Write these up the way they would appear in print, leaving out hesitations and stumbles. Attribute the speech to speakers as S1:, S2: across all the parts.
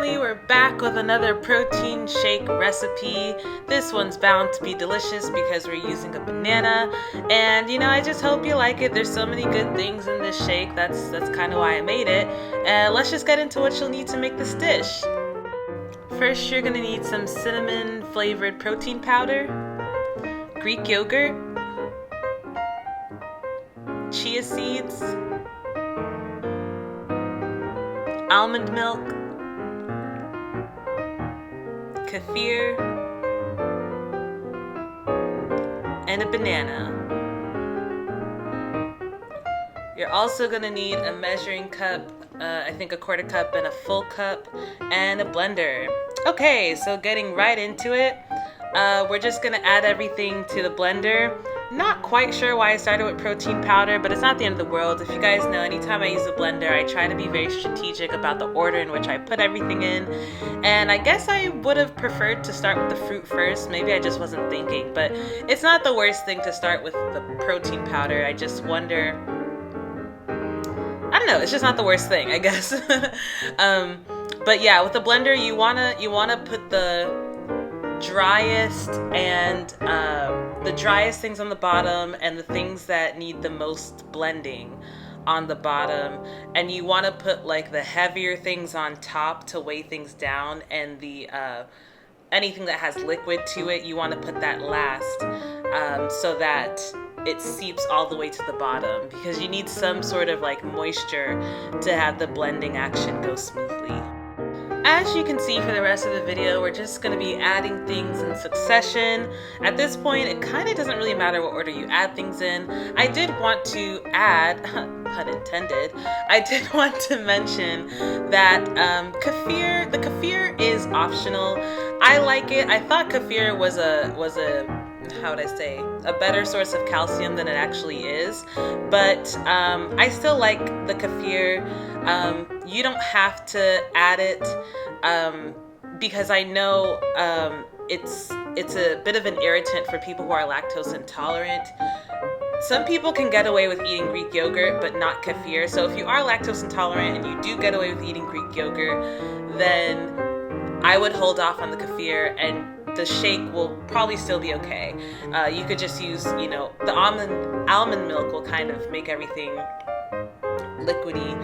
S1: finally, we're back with another protein shake recipe. This one's bound to be delicious because we're using a banana. And I just hope you like it. There's so many good things in this shake. That's kind of why I made it. Let's just get into what you'll need to make this dish. First, you're gonna need some cinnamon flavored protein powder, Greek yogurt, chia seeds, almond milk, kefir, and a banana. You're also going to need a measuring cup, I think a quarter cup and a full cup, and a blender. Okay, so getting right into it, we're just going to add everything to the blender. Not quite sure why I started with protein powder, but it's not the end of the world. If you guys know, anytime I use a blender, I try to be very strategic about the order in which I put everything in. And I guess I would have preferred to start with the fruit first. Maybe I just wasn't thinking, but it's not the worst thing to start with the protein powder. I just wonder, I don't know, it's just not the worst thing, I guess. But yeah, with the blender, you wanna put the driest things on the bottom and the things that need the most blending on the bottom, and you want to put like the heavier things on top to weigh things down, and the anything that has liquid to it, you want to put that last, so that it seeps all the way to the bottom, because you need some sort of like moisture to have the blending action go smoothly. As you can see for the rest of the video, we're just going to be adding things in succession. At this point, it kind of doesn't really matter what order you add things in. I did want to add, pun intended, I did want to mention that the kefir is optional. I like it. I thought kefir was a how would I say, a better source of calcium than it actually is, but I still like the kefir. You don't have to add it, because I know it's a bit of an irritant for people who are lactose intolerant. Some people can get away with eating Greek yogurt, but not kefir. So if you are lactose intolerant and you do get away with eating Greek yogurt, then I would hold off on the kefir, and the shake will probably still be okay. You could just use, the almond milk will kind of make everything liquidy.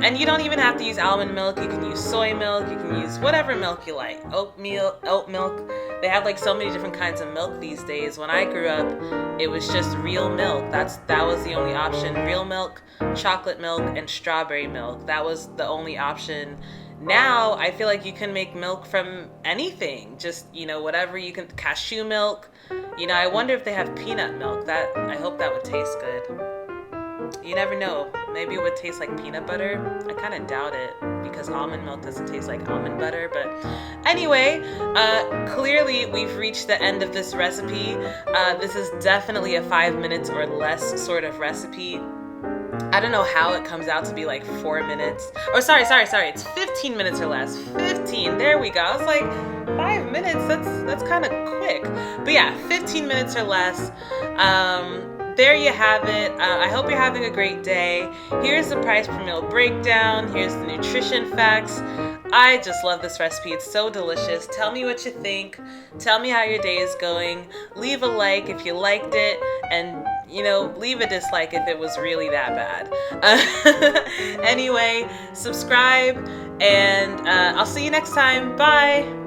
S1: And you don't even have to use almond milk. You can use soy milk. You can use whatever milk you like. Oat milk. They have like so many different kinds of milk these days. When I grew up, it was just real milk. That was the only option. Real milk, chocolate milk, and strawberry milk. That was the only option. Now, I feel like you can make milk from anything. Just, whatever you can, cashew milk. I wonder if they have peanut milk. I hope that would taste good. You never know. Maybe it would taste like peanut butter. I kind of doubt it, because almond milk doesn't taste like almond butter. But anyway, clearly we've reached the end of this recipe. This is definitely a 5 minutes or less sort of recipe. I don't know how it comes out to be like 4 minutes. Or sorry. It's 15 minutes or less. 15. There we go. I was like, 5 minutes. That's kind of quick. But yeah, 15 minutes or less. There you have it. I hope you're having a great day. Here's the price per meal breakdown. Here's the nutrition facts. I just love this recipe. It's so delicious. Tell me what you think. Tell me how your day is going. Leave a like if you liked it, and leave a dislike if it was really that bad. Anyway, subscribe, and I'll see you next time. Bye.